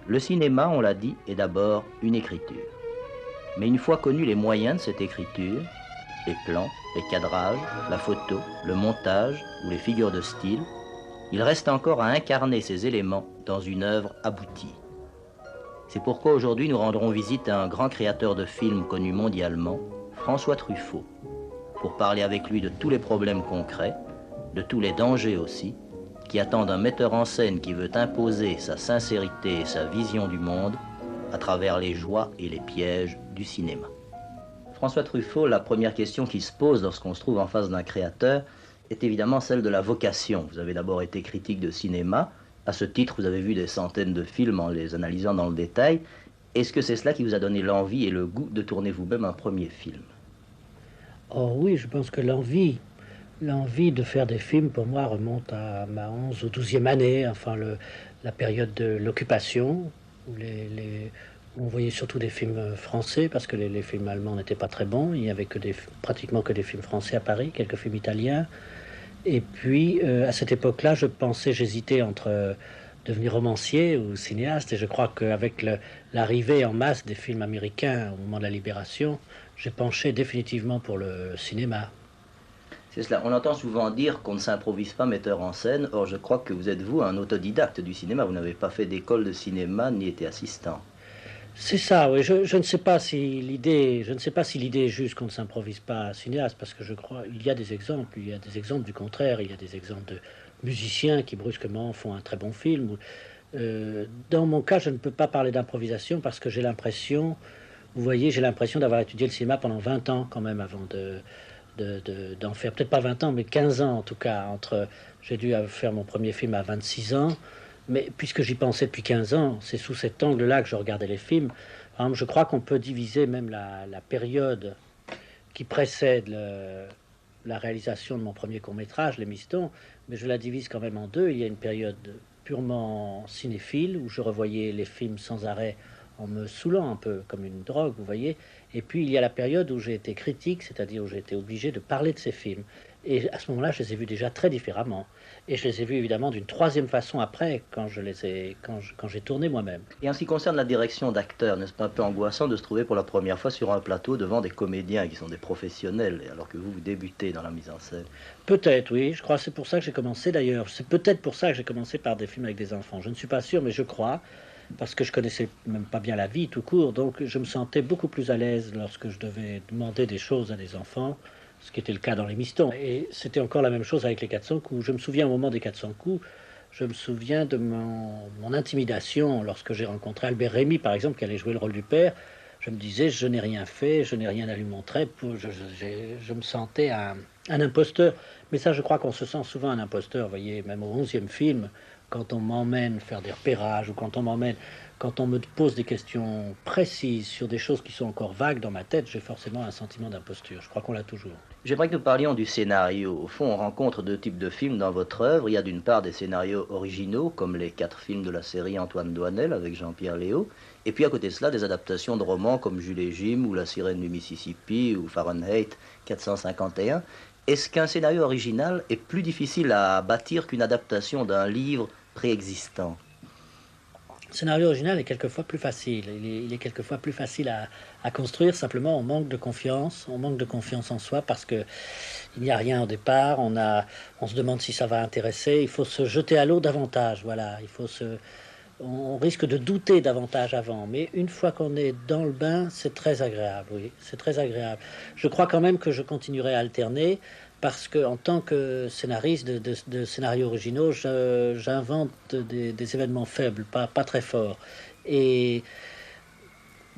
Le cinéma, on l'a dit, est d'abord une écriture. Mais une fois connus les moyens de cette écriture, les plans, les cadrages, la photo, le montage ou les figures de style, il reste encore à incarner ces éléments dans une œuvre aboutie. C'est pourquoi aujourd'hui nous rendrons visite à un grand créateur de films connu mondialement, François Truffaut, pour parler avec lui de tous les problèmes concrets, de tous les dangers aussi, qui attendent un metteur en scène qui veut imposer sa sincérité et sa vision du monde à travers les joies et les pièges du cinéma. François Truffaut, la première question qui se pose lorsqu'on se trouve en face d'un créateur est évidemment celle de la vocation. Vous avez d'abord été critique de cinéma. À ce titre, vous avez vu des centaines de films en les analysant dans le détail. Est-ce que c'est cela qui vous a donné l'envie et le goût de tourner vous-même un premier film? Oh oui, je pense que l'envie de faire des films, pour moi, remonte à ma 11 ou 12e année, enfin la période de l'occupation, où, où on voyait surtout des films français, parce que les films allemands n'étaient pas très bons. Il n'y avait pratiquement que des films français à Paris, quelques films italiens. Et puis, à cette époque-là, j'hésitais entre devenir romancier ou cinéaste, et je crois qu'avec l'arrivée en masse des films américains au moment de la Libération, j'ai penché définitivement pour le cinéma. C'est cela. On entend souvent dire qu'on ne s'improvise pas metteur en scène. Or, je crois que vous êtes, vous, un autodidacte du cinéma. Vous n'avez pas fait d'école de cinéma ni été assistant. C'est ça, oui. Je ne sais pas si l'idée est juste qu'on ne s'improvise pas cinéaste, parce que je crois il y a des exemples, du contraire, il y a des exemples de musiciens qui brusquement font un très bon film. Dans mon cas, je ne peux pas parler d'improvisation parce que vous voyez, j'ai l'impression d'avoir étudié le cinéma pendant 20 ans quand même avant d'en faire, peut-être pas 20 ans, mais 15 ans en tout cas. J'ai dû faire mon premier film à 26 ans, mais puisque j'y pensais depuis 15 ans, c'est sous cet angle-là que je regardais les films. Par exemple, je crois qu'on peut diviser même la période qui précède la réalisation de mon premier court-métrage, Les Mistons, mais je la divise quand même en deux. Il y a une période purement cinéphile, où je revoyais les films sans arrêt en me saoulant un peu comme une drogue, vous voyez. Et puis il y a la période où j'ai été critique, c'est-à-dire où j'ai été obligé de parler de ces films. Et à ce moment-là, je les ai vus déjà très différemment. Et je les ai vus évidemment d'une troisième façon après, quand j'ai tourné moi-même. Et en ce qui concerne la direction d'acteurs, n'est-ce pas un peu angoissant de se trouver pour la première fois sur un plateau devant des comédiens qui sont des professionnels, alors que vous débutez dans la mise en scène? Peut-être, oui. Je crois que c'est pour ça que j'ai commencé d'ailleurs. C'est peut-être pour ça que j'ai commencé par des films avec des enfants. Je ne suis pas sûr, mais je crois, parce que je connaissais même pas bien la vie tout court, donc je me sentais beaucoup plus à l'aise lorsque je devais demander des choses à des enfants, ce qui était le cas dans Les Mistons. Et c'était encore la même chose avec les 400 coups. Je me souviens au moment des 400 coups, je me souviens de mon intimidation lorsque j'ai rencontré Albert Rémy, par exemple, qui allait jouer le rôle du père. Je me disais, je n'ai rien fait, je n'ai rien à lui montrer, je me sentais un imposteur. Mais ça, je crois qu'on se sent souvent un imposteur, vous voyez, même au 11e film, quand on m'emmène faire des repérages, ou quand on me pose des questions précises sur des choses qui sont encore vagues dans ma tête, j'ai forcément un sentiment d'imposture. Je crois qu'on l'a toujours. J'aimerais que nous parlions du scénario. Au fond, on rencontre deux types de films dans votre œuvre. Il y a d'une part des scénarios originaux, comme les 4 films de la série Antoine Doinel avec Jean-Pierre Léaud. Et puis à côté de cela, des adaptations de romans comme Jules et Jim ou La Sirène du Mississippi ou Fahrenheit 451. Est-ce qu'un scénario original est plus difficile à bâtir qu'une adaptation d'un livre préexistant? Le scénario original est quelquefois plus facile. Il est quelquefois plus facile à construire. Simplement, on manque de confiance en soi parce que il n'y a rien au départ. On se demande si ça va intéresser. Il faut se jeter à l'eau davantage. Voilà, on risque de douter davantage avant. Mais une fois qu'on est dans le bain, c'est très agréable. Oui, c'est très agréable. Je crois quand même que je continuerai à alterner, parce que en tant que scénariste de scénarios originaux, j'invente des événements faibles, pas très forts, et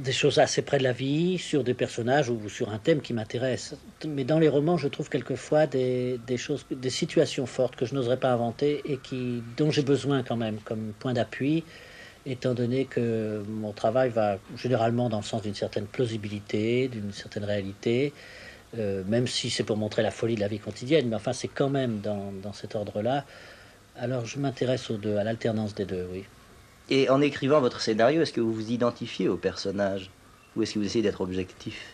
des choses assez près de la vie, sur des personnages ou sur un thème qui m'intéresse. Mais dans les romans, je trouve quelquefois des choses, des situations fortes que je n'oserais pas inventer et dont j'ai besoin quand même comme point d'appui, étant donné que mon travail va généralement dans le sens d'une certaine plausibilité, d'une certaine réalité, même si c'est pour montrer la folie de la vie quotidienne, mais enfin c'est quand même dans cet ordre-là. Alors je m'intéresse aux deux, à l'alternance des deux, oui. Et en écrivant votre scénario, est-ce que vous vous identifiez au personnage? Ou est-ce que vous essayez d'être objectif?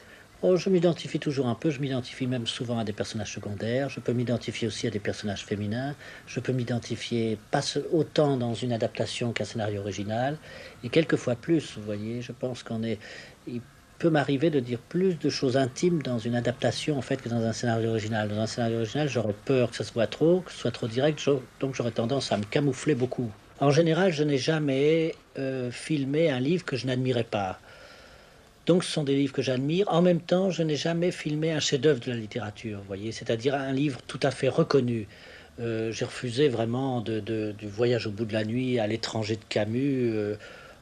Oh, je m'identifie toujours un peu, je m'identifie même souvent à des personnages secondaires, je peux m'identifier aussi à des personnages féminins, je peux m'identifier pas autant dans une adaptation qu'un scénario original, et quelquefois plus, vous voyez, je pense il peut m'arriver de dire plus de choses intimes dans une adaptation en fait que dans un scénario original. Dans un scénario original, j'aurais peur que ça se voit trop, que ce soit trop direct, donc j'aurais tendance à me camoufler beaucoup. En général, je n'ai jamais filmé un livre que je n'admirais pas. Donc ce sont des livres que j'admire. En même temps, je n'ai jamais filmé un chef-d'œuvre de la littérature, vous voyez, c'est-à-dire un livre tout à fait reconnu. J'ai refusé vraiment du Voyage au bout de la nuit à L'étranger de Camus,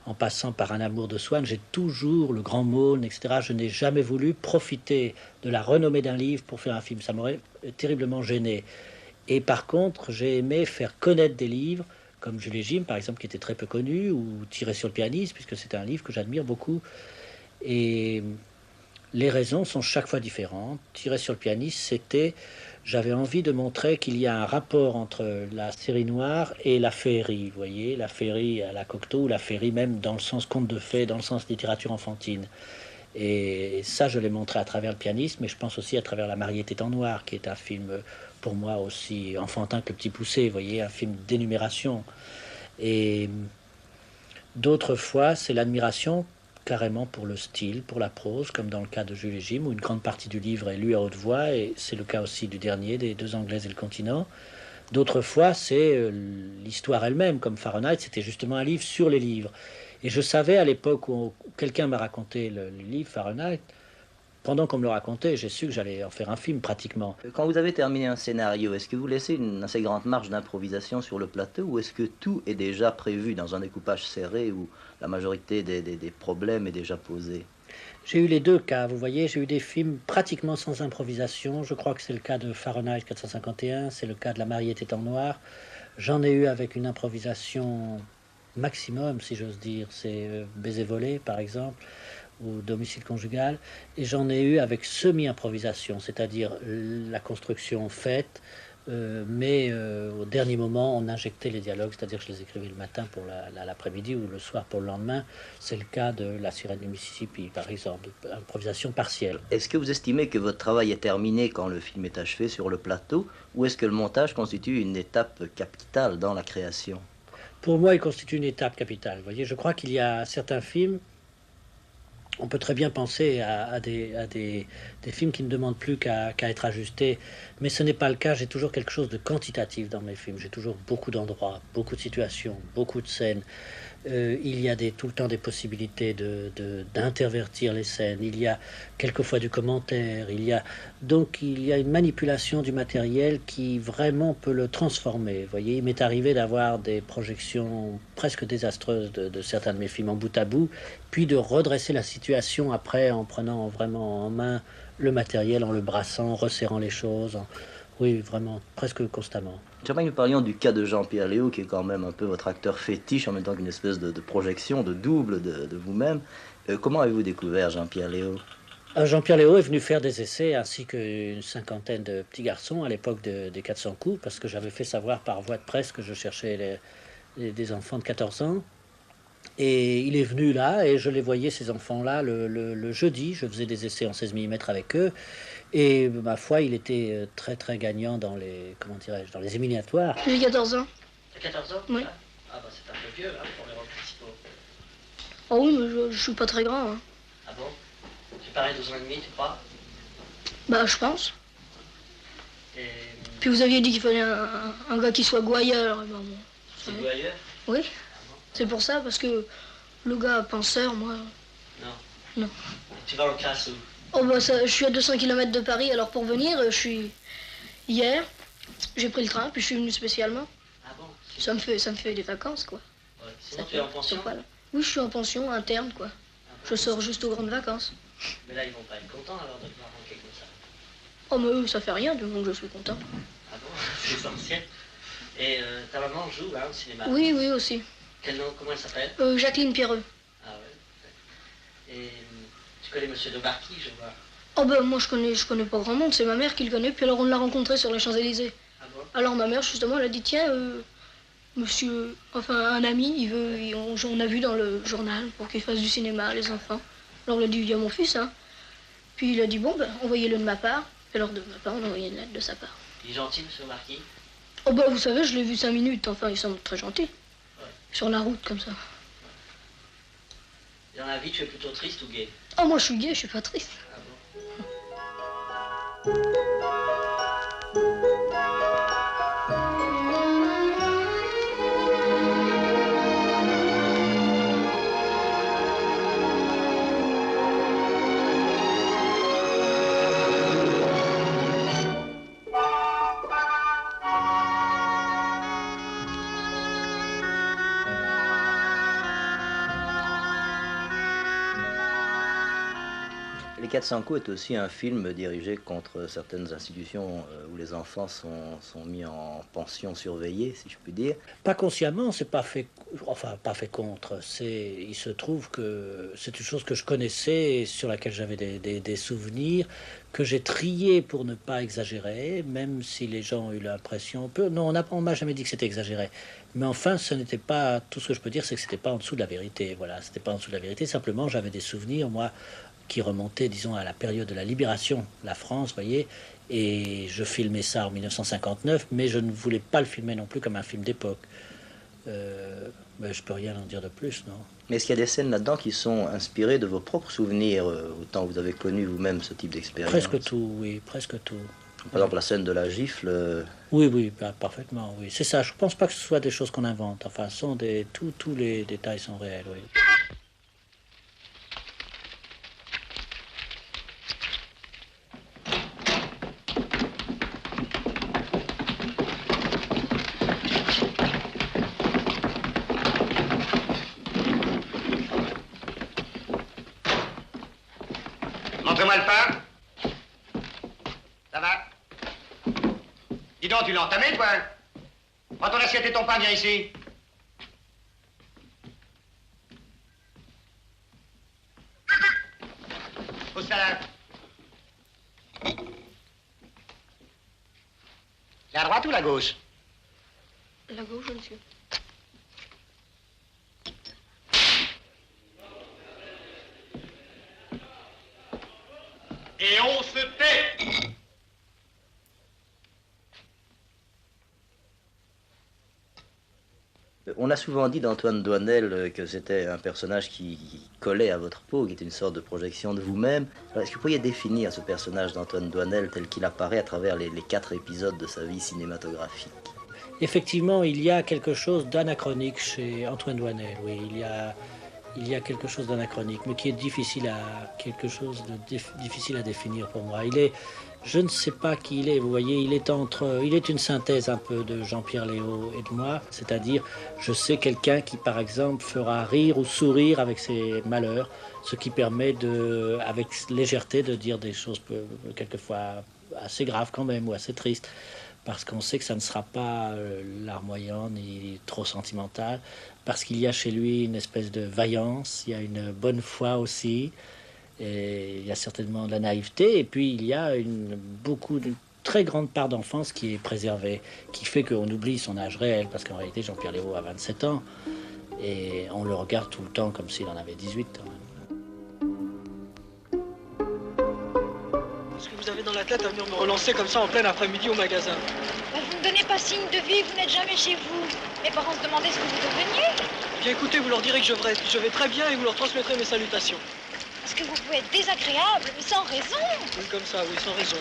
en passant par Un amour de Swann. J'ai toujours Le Grand Maulne, etc. Je n'ai jamais voulu profiter de la renommée d'un livre pour faire un film. Ça m'aurait terriblement gêné. Et par contre, j'ai aimé faire connaître des livres, comme Jules et Jim, par exemple, qui était très peu connu, ou Tirer sur le pianiste, puisque c'est un livre que j'admire beaucoup. Et les raisons sont chaque fois différentes. Tirer sur le pianiste, j'avais envie de montrer qu'il y a un rapport entre la série noire et la féerie, vous voyez, la féerie à la Cocteau, ou la féerie même dans le sens conte de fées, dans le sens littérature enfantine. Et ça, je l'ai montré à travers le pianiste, mais je pense aussi à travers La mariée était en noir, qui est un film pour moi aussi enfantin que Le Petit Poucet, vous voyez, un film d'énumération. Et d'autres fois, c'est l'admiration carrément pour le style, pour la prose, comme dans le cas de Jules et Jim, où une grande partie du livre est lue à haute voix, et c'est le cas aussi du dernier, des Deux Anglaises et le continent. D'autres fois, c'est l'histoire elle-même, comme Fahrenheit, c'était justement un livre sur les livres. Et je savais à l'époque où quelqu'un m'a raconté le livre Fahrenheit, pendant qu'on me le racontait, j'ai su que j'allais en faire un film pratiquement. Quand vous avez terminé un scénario, est-ce que vous laissez une assez grande marge d'improvisation sur le plateau ou est-ce que tout est déjà prévu dans un découpage serré où la majorité des problèmes est déjà posée? J'ai eu les deux cas, vous voyez, j'ai eu des films pratiquement sans improvisation. Je crois que c'est le cas de Fahrenheit 451, c'est le cas de La mariée était en noir. J'en ai eu avec une improvisation maximum, si j'ose dire, c'est Baiser volé par exemple, ou Domicile conjugal, et j'en ai eu avec semi-improvisation, c'est-à-dire la construction faite, mais au dernier moment, on injectait les dialogues, c'est-à-dire que je les écrivais le matin pour l'après-midi ou le soir pour le lendemain. C'est le cas de La sirène du Mississippi, par exemple, improvisation partielle. Est-ce que vous estimez que votre travail est terminé quand le film est achevé sur le plateau ou est-ce que le montage constitue une étape capitale dans la création? Pour moi, il constitue une étape capitale. Vous voyez, je crois qu'il y a certains films, on peut très bien penser à des films qui ne demandent plus qu'à être ajustés, mais ce n'est pas le cas. J'ai toujours quelque chose de quantitatif dans mes films. J'ai toujours beaucoup d'endroits, beaucoup de situations, beaucoup de scènes. Il y a tout le temps des possibilités d'intervertir les scènes. Il y a quelquefois du commentaire. Donc il y a une manipulation du matériel qui vraiment peut le transformer. Vous voyez, il m'est arrivé d'avoir des projections presque désastreuses de certains de mes films en bout à bout, puis de redresser la situation après en prenant vraiment en main le matériel, en le brassant, en resserrant les choses. Oui, vraiment, presque constamment. J'aimerais que nous parlions du cas de Jean-Pierre Léaud, qui est quand même un peu votre acteur fétiche, en même temps qu'une espèce de projection, de double de vous-même. Comment avez-vous découvert Jean-Pierre Léaud? Jean-Pierre Léaud est venu faire des essais, ainsi qu'une cinquantaine de petits garçons à l'époque des 400 coups, parce que j'avais fait savoir par voie de presse que je cherchais des enfants de 14 ans. Et il est venu là, et je les voyais, ces enfants-là, le jeudi. Je faisais des essais en 16 mm avec eux. Et ma foi, il était très très gagnant dans les, comment dirais-je, dans les éliminatoires. J'ai 14 ans. T'as 14 ans? Oui. Ah bah c'est un peu vieux hein, pour les rôles principaux. Oh oui, mais je suis pas très grand. Hein. Ah bon? Tu parais 12 ans et demi, tu crois? Bah je pense. Et... Puis vous aviez dit qu'il fallait un gars qui soit gouailleur. Et ben, bon, C'est gouailleur? Oui. Ah bon? C'est pour ça, parce que le gars penseur, moi... Non. Non. Et tu vas en classe où? Oh bah ça, je suis à 200 km de Paris, alors pour venir, Hier, j'ai pris le train, puis je suis venu spécialement. Ah bon? Ça me fait des vacances, quoi. Ouais. Sinon tu es en pension? Voilà. Oui, je suis en pension interne, quoi. Ah bon? Je sors juste aux grandes vacances. Mais là ils vont pas être contents alors de te voir manquer comme ça. Oh mais eux, ça fait rien, du moment que je suis content. Ah bon? C'est essentiel. Et ta maman joue hein, au cinéma? Oui, oui, aussi. Quel nom? Comment elle s'appelle? Jacqueline Pierreux. Ah ouais. Et tu connais Monsieur de Barqui, je vois. Oh ben moi je connais pas grand monde, c'est ma mère qui le connaît, puis alors on l'a rencontré sur les Champs-Élysées. Ah bon? Alors ma mère justement elle a dit tiens, monsieur, enfin un ami, on a vu dans le journal pour qu'il fasse du cinéma, les enfants. Alors elle a dit il y a mon fils, hein. Puis il a dit, bon, ben, envoyez-le de ma part. Et alors de ma part, on a envoyé une lettre de sa part. Il est gentil, monsieur le marquis? Oh bah vous savez, je l'ai vu 5 minutes, enfin il semble très gentil. Ouais. Sur la route comme ça. Dans la vie, tu es plutôt triste ou gai? Oh moi je suis gai, je suis pas triste. Ah bon? Les 400 coups est aussi un film dirigé contre certaines institutions où les enfants sont mis en pension surveillée, si je puis dire. Pas consciemment, c'est pas fait, enfin pas fait contre. Il se trouve que c'est une chose que je connaissais et sur laquelle j'avais des souvenirs que j'ai trié pour ne pas exagérer, même si les gens ont eu l'impression. Non, on m'a jamais dit que c'était exagéré. Mais enfin, ce n'était pas tout ce que je peux dire, c'est que c'était pas en dessous de la vérité. Voilà, c'était pas en dessous de la vérité. Simplement, j'avais des souvenirs, moi, qui remontait, disons, à la période de la libération, la France, voyez, et je filmais ça en 1959, mais je ne voulais pas le filmer non plus comme un film d'époque. Je peux rien en dire de plus, non. Mais est-ce qu'il y a des scènes là-dedans qui sont inspirées de vos propres souvenirs, autant vous avez connu vous-même ce type d'expérience? Presque tout, oui, presque tout. Par exemple, la scène de la gifle. Oui, parfaitement, oui. C'est ça, je ne pense pas que ce soit des choses qu'on invente. Enfin, tous les détails sont réels, oui. Montrez-moi le pain. Ça va? Dis donc, tu l'as entamé, toi? Prends ton assiette et ton pain, viens ici. Pousse ça là. C'est à droite ou la gauche? La gauche, monsieur. Et on se tait. On a souvent dit d'Antoine Doinel que c'était un personnage qui collait à votre peau, qui était une sorte de projection de vous-même. Est-ce que vous pourriez définir ce personnage d'Antoine Doinel tel qu'il apparaît à travers les 4 épisodes de sa vie cinématographique? Effectivement, il y a quelque chose d'anachronique chez Antoine Doinel, oui, il y a quelque chose d'anachronique, mais qui est difficile à définir pour moi. Je ne sais pas qui il est, vous voyez, il est une synthèse un peu de Jean-Pierre Léaud et de moi, c'est-à-dire, je sais quelqu'un qui, par exemple, fera rire ou sourire avec ses malheurs, ce qui permet avec légèreté de dire des choses quelquefois assez graves quand même, ou assez tristes, parce qu'on sait que ça ne sera pas larmoyant ni trop sentimental, parce qu'il y a chez lui une espèce de vaillance, il y a une bonne foi aussi, et il y a certainement de la naïveté, et puis il y a une très grande part d'enfance qui est préservée, qui fait qu'on oublie son âge réel, parce qu'en réalité Jean-Pierre Léaud a 27 ans, et on le regarde tout le temps comme s'il en avait 18 quand même. Est-ce que vous avez dans la tête à venir me relancer comme ça en plein après-midi au magasin? Vous ne donnez pas signe de vie, vous n'êtes jamais chez vous. Mes parents se demandaient ce que vous deveniez. Bien écoutez, vous leur direz que je vais très bien et vous leur transmettrez mes salutations. Parce que vous pouvez être désagréable, mais sans raison. Oui, comme ça, oui, sans raison,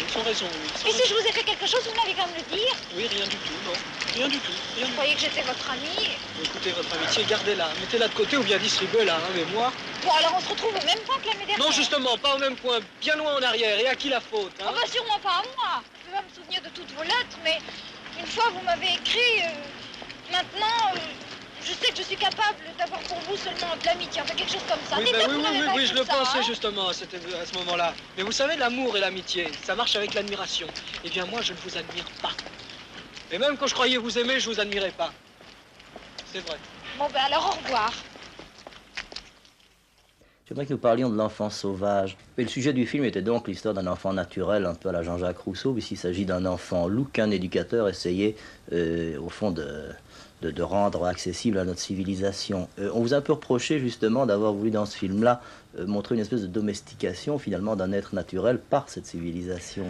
oui. Et si je vous ai fait quelque chose, vous n'avez qu'à me le dire. Oui, rien du tout, non. Rien du tout. Vous croyez que j'étais votre amie? Écoutez, votre amitié, gardez-la. Mettez-la de côté ou bien distribuez-la, hein, mais moi... Bon, alors on se retrouve au même point que l'année dernière. Non, justement, pas au même point, bien loin en arrière. Et à qui la faute, hein? Oh, bah sûrement pas à moi. Je peux pas me souvenir de toutes vos lettres, mais une fois vous m'avez écrit... Maintenant, je sais que je suis capable d'avoir pour vous seulement de l'amitié, enfin quelque chose comme ça. Oui, Dites-le que vous n'avez pas oui, écrit je le ça, pensais hein. justement à ce moment-là. Mais vous savez, l'amour et l'amitié, ça marche avec l'admiration. Eh bien, moi, je ne vous admire pas. Et même quand je croyais vous aimer, je vous admirais pas. C'est vrai. Bon, ben alors au revoir. J'aimerais que nous parlions de l'enfant sauvage. Et le sujet du film était donc l'histoire d'un enfant naturel, un peu à la Jean-Jacques Rousseau, puisqu'il s'agit d'un enfant loup qu'un éducateur essayait, au fond, de rendre accessible à notre civilisation. On vous a un peu reproché justement d'avoir voulu dans ce film-là montrer une espèce de domestication finalement d'un être naturel par cette civilisation.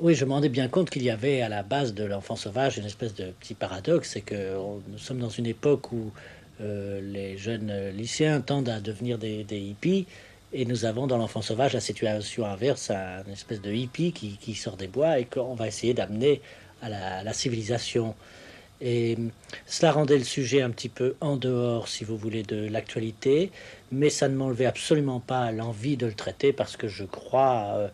Oui, je me rendais bien compte qu'il y avait à la base de l'enfant sauvage une espèce de petit paradoxe, c'est que nous sommes dans une époque où les jeunes lycéens tendent à devenir des hippies, et nous avons dans l'enfant sauvage la situation inverse, une espèce de hippie qui sort des bois et qu'on va essayer d'amener à la civilisation. Et cela rendait le sujet un petit peu en dehors, si vous voulez, de l'actualité, mais ça ne m'enlevait absolument pas l'envie de le traiter parce que je crois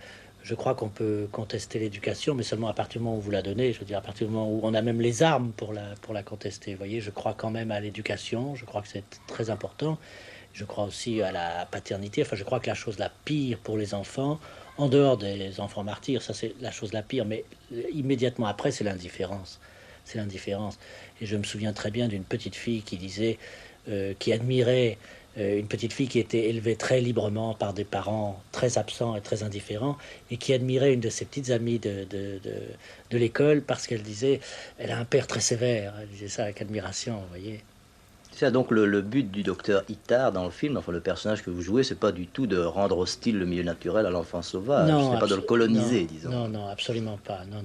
qu'on peut contester l'éducation, mais seulement à partir du moment où vous la donnez, je veux dire à partir du moment où on a même les armes pour la contester. Vous voyez, je crois quand même à l'éducation, je crois que c'est très important. Je crois aussi à la paternité. Enfin, je crois que la chose la pire pour les enfants, en dehors des enfants martyrs, ça c'est la chose la pire, mais immédiatement après, c'est l'indifférence. C'est l'indifférence. Et je me souviens très bien d'une petite fille qui disait, qui admirait une petite fille qui était élevée très librement par des parents très absents et très indifférents, et qui admirait une de ses petites amies de l'école parce qu'elle disait, elle a un père très sévère. Elle disait ça avec admiration, vous voyez. C'est ça, donc le but du docteur Itard dans le film, enfin le personnage que vous jouez, c'est pas du tout de rendre hostile le milieu naturel à l'enfant sauvage, c'est pas de le coloniser, non, disons. Non, non, absolument pas. Non,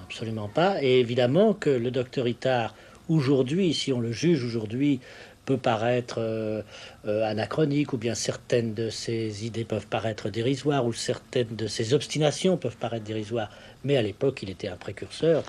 absolument pas. Et évidemment que le docteur Itard, aujourd'hui, si on le juge aujourd'hui, peut paraître anachronique, ou bien certaines de ses idées peuvent paraître dérisoires, ou certaines de ses obstinations peuvent paraître dérisoires. Mais à l'époque, il était un précurseur.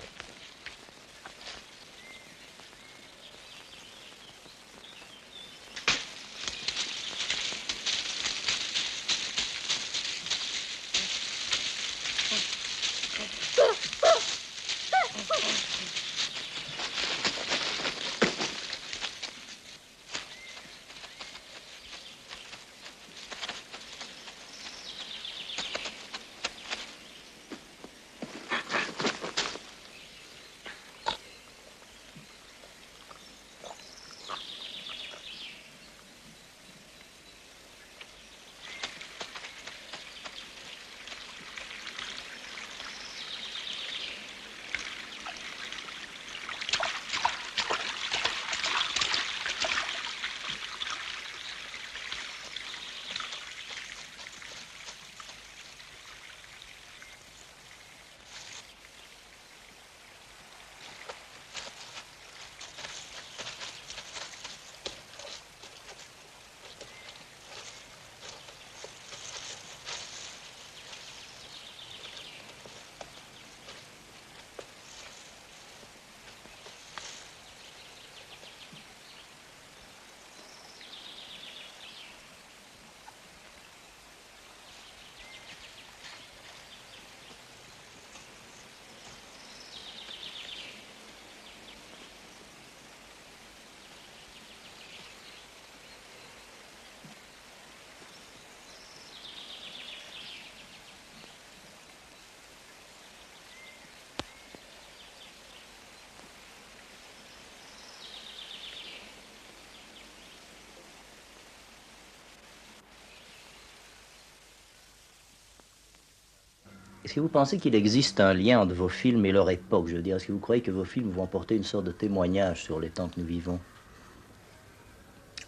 Est-ce que vous pensez qu'il existe un lien entre vos films et leur époque? Je veux dire, est-ce que vous croyez que vos films vont apporter une sorte de témoignage sur les temps que nous vivons?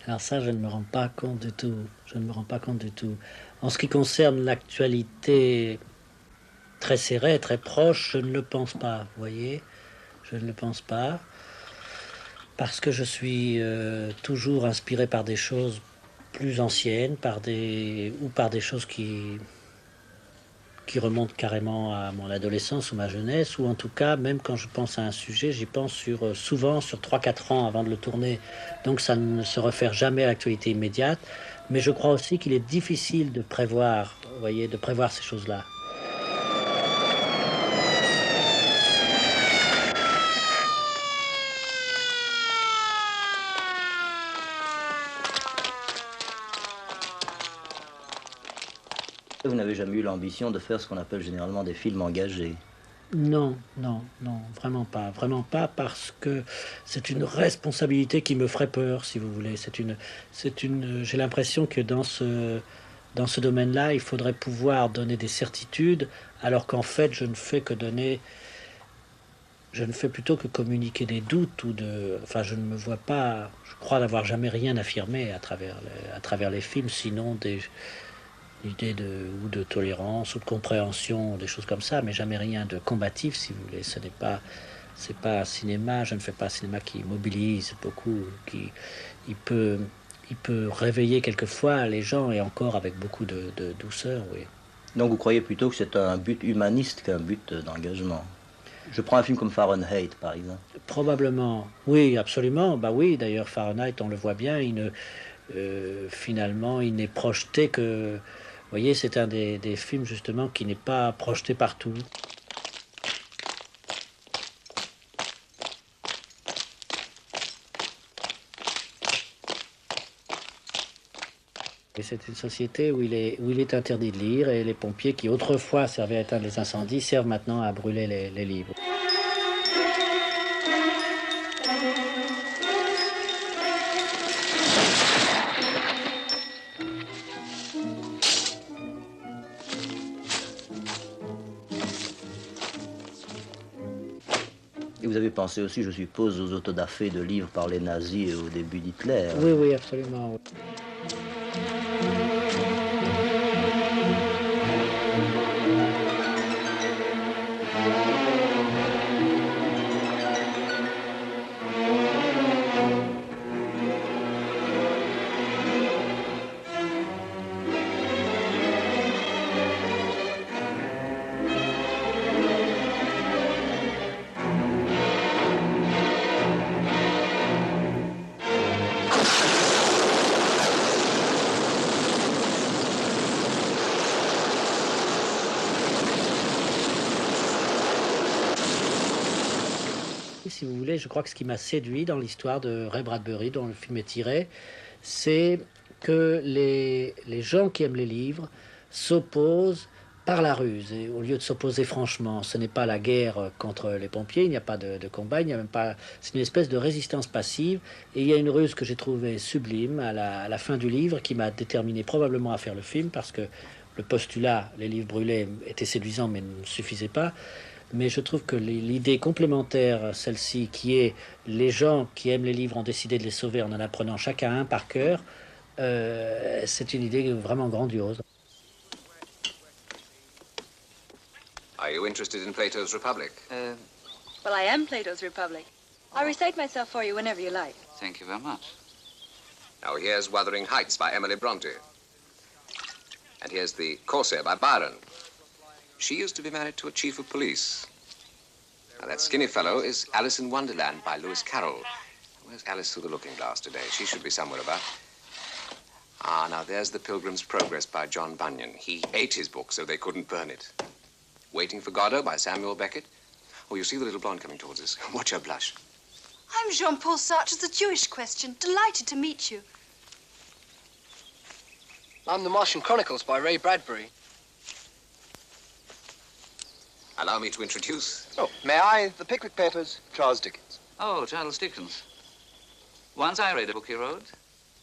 Alors ça, je ne me rends pas compte du tout. Je ne me rends pas compte du tout. En ce qui concerne l'actualité très serrée, très proche, je ne le pense pas, vous voyez. Je ne le pense pas. Parce que je suis toujours inspiré par des choses plus anciennes, ou par des choses qui remontent carrément à mon adolescence ou ma jeunesse, ou en tout cas, même quand je pense à un sujet, j'y pense souvent sur 3-4 ans avant de le tourner. Donc ça ne se réfère jamais à l'actualité immédiate, mais je crois aussi qu'il est difficile de prévoir, vous voyez, de prévoir ces choses-là. Vous n'avez jamais eu l'ambition de faire ce qu'on appelle généralement des films engagés? Non, vraiment pas, parce que c'est une responsabilité qui me ferait peur, si vous voulez. J'ai l'impression que dans ce domaine-là, il faudrait pouvoir donner des certitudes, alors qu'en fait, je ne fais que donner je ne fais plutôt que communiquer des doutes enfin, je ne me vois pas, je crois n'avoir jamais rien affirmé à travers les films, sinon des idées ou de tolérance ou de compréhension, des choses comme ça, mais jamais rien de combatif, si vous voulez. C'est pas un cinéma, je ne fais pas un cinéma qui mobilise beaucoup, il peut réveiller quelquefois les gens, et encore avec beaucoup de douceur, oui. Donc vous croyez plutôt que c'est un but humaniste qu'un but d'engagement? Je prends un film comme Fahrenheit, par exemple. Probablement, oui, absolument. Bah oui, d'ailleurs, Fahrenheit, on le voit bien, finalement, il n'est projeté que... Vous voyez, c'est un des films, justement, qui n'est pas projeté partout. Et c'est une société où il est interdit de lire, et les pompiers qui autrefois servaient à éteindre les incendies servent maintenant à brûler les livres. Et vous avez pensé aussi, je suppose, aux autodafés de livres par les nazis au début d'Hitler. Oui, oui, absolument. Oui. Si vous voulez, je crois que ce qui m'a séduit dans l'histoire de Ray Bradbury, dont le film est tiré, c'est que les gens qui aiment les livres s'opposent par la ruse, et au lieu de s'opposer franchement. Ce n'est pas la guerre contre les pompiers, il n'y a pas de combat, il n'y a même pas... C'est une espèce de résistance passive, et il y a une ruse que j'ai trouvée sublime à la fin du livre, qui m'a déterminé probablement à faire le film, parce que le postulat, les livres brûlés, était séduisant mais ne suffisait pas. Mais je trouve que l'idée complémentaire, celle-ci, qui est les gens qui aiment les livres ont décidé de les sauver en apprenant chacun un par cœur, c'est une idée vraiment grandiose. Are you interested in Plato's Republic? Well, I am Plato's Republic. I'll recite myself for you whenever you like. Thank you very much. Now here's Wuthering Heights by Emily Bronte. And here's The Corsair by Byron. She used to be married to a chief of police. Now that skinny fellow is Alice in Wonderland by Lewis Carroll. Where's Alice through the looking glass today? She should be somewhere about. Ah, now there's The Pilgrim's Progress by John Bunyan. He ate his book so they couldn't burn it. Waiting for Godot by Samuel Beckett. Oh, you see the little blonde coming towards us. Watch her blush. I'm Jean-Paul Sartre's The Jewish Question. Delighted to meet you. I'm The Martian Chronicles by Ray Bradbury. Allow me to introduce... Oh, may I? The Pickwick Papers, Charles Dickens. Oh, Charles Dickens. Once I read a book he wrote.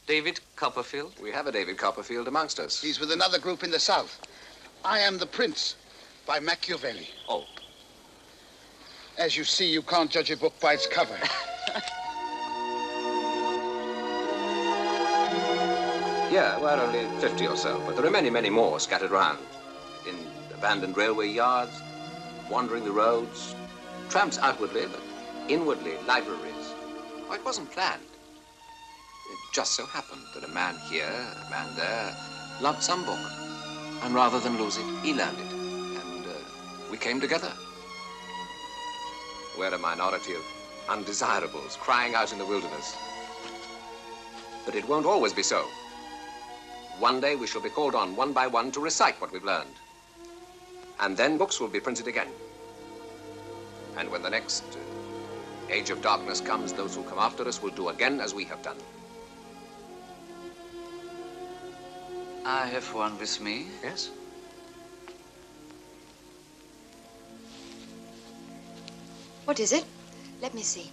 David Copperfield. We have a David Copperfield amongst us. He's with another group in the South. I Am the Prince by Machiavelli. Oh. As you see, you can't judge a book by its cover. Yeah, we're only 50 or so, but there are many, many more scattered around. In abandoned railway yards, wandering the roads, tramps outwardly, but inwardly libraries. Oh, it wasn't planned. It just so happened that a man here, a man there, loved some book. And rather than lose it, he learned it. And we came together. We're a minority of undesirables crying out in the wilderness. But it won't always be so. One day we shall be called on one by one to recite what we've learned. And then books will be printed again. And when the next age of darkness comes, those who come after us will do again as we have done. I have one with me. Yes? What is it? Let me see.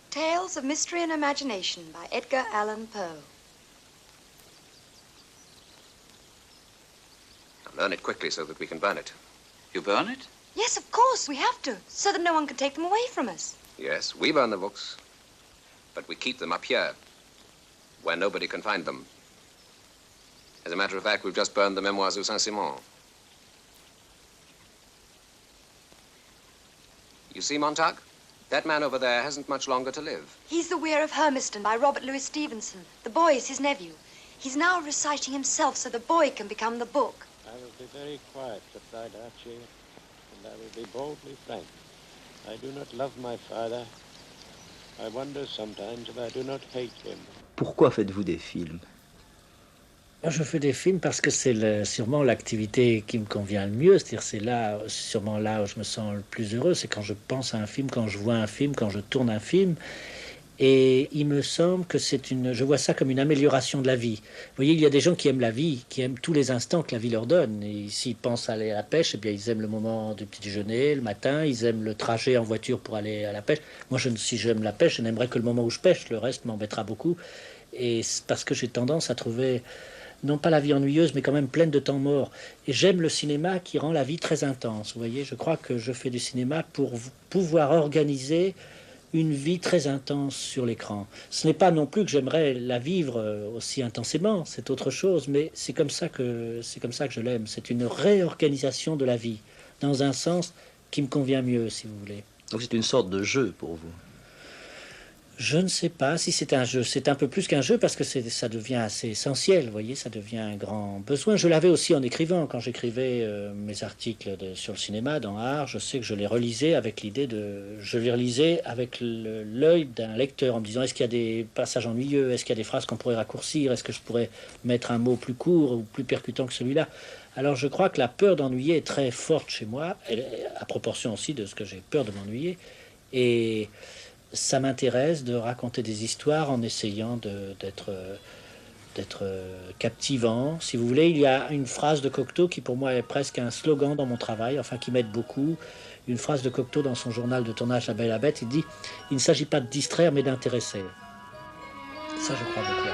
Tales of Mystery and Imagination by Edgar Allan Poe. Now learn it quickly so that we can burn it. You burn it? Yes, of course, we have to, so that no one can take them away from us. Yes, we burn the books, but we keep them up here, where nobody can find them. As a matter of fact, we've just burned the Memoirs of Saint-Simon. You see, Montague? That man over there hasn't much longer to live. He's The Weir of Hermiston by Robert Louis Stevenson. The boy is his nephew. He's now reciting himself so the boy can become the book. I will be very quiet, replied Archie, and I will be boldly frank. I do not love my father. I wonder sometimes if I do not hate him. Pourquoi faites-vous des films? Je fais des films parce que c'est sûrement l'activité qui me convient le mieux. C'est-à-dire c'est là, sûrement là où je me sens le plus heureux. C'est quand je pense à un film, quand je vois un film, quand je tourne un film. Et il me semble que je vois ça comme une amélioration de la vie. Vous voyez, il y a des gens qui aiment la vie, qui aiment tous les instants que la vie leur donne. Et s'ils pensent à aller à la pêche, eh bien, ils aiment le moment du petit déjeuner, le matin. Ils aiment le trajet en voiture pour aller à la pêche. Moi, si j'aime la pêche, je n'aimerais que le moment où je pêche. Le reste m'embêtera beaucoup. Et c'est parce que j'ai tendance à trouver, non pas la vie ennuyeuse, mais quand même pleine de temps mort. Et j'aime le cinéma qui rend la vie très intense. Vous voyez, je crois que je fais du cinéma pour pouvoir organiser une vie très intense sur l'écran. Ce n'est pas non plus que j'aimerais la vivre aussi intensément, c'est autre chose, mais c'est comme ça que je l'aime. C'est une réorganisation de la vie, dans un sens qui me convient mieux, si vous voulez. Donc c'est une sorte de jeu pour vous? Je ne sais pas si c'est un jeu. C'est un peu plus qu'un jeu parce que ça devient assez essentiel, vous voyez, ça devient un grand besoin. Je l'avais aussi en écrivant. Quand j'écrivais mes articles sur le cinéma dans Art, je sais que je les relisais avec l'idée je les relisais avec l'œil d'un lecteur en me disant est-ce qu'il y a des passages ennuyeux, est-ce qu'il y a des phrases qu'on pourrait raccourcir, est-ce que je pourrais mettre un mot plus court ou plus percutant que celui-là. Alors je crois que la peur d'ennuyer est très forte chez moi, à proportion aussi de ce que j'ai peur de m'ennuyer. Et ça m'intéresse de raconter des histoires en essayant d'être captivant. Si vous voulez, il y a une phrase de Cocteau qui pour moi est presque un slogan dans mon travail, enfin qui m'aide beaucoup. Une phrase de Cocteau dans son journal de tournage La Belle et la Bête, il dit « Il ne s'agit pas de distraire mais d'intéresser ». Ça, je crois beaucoup.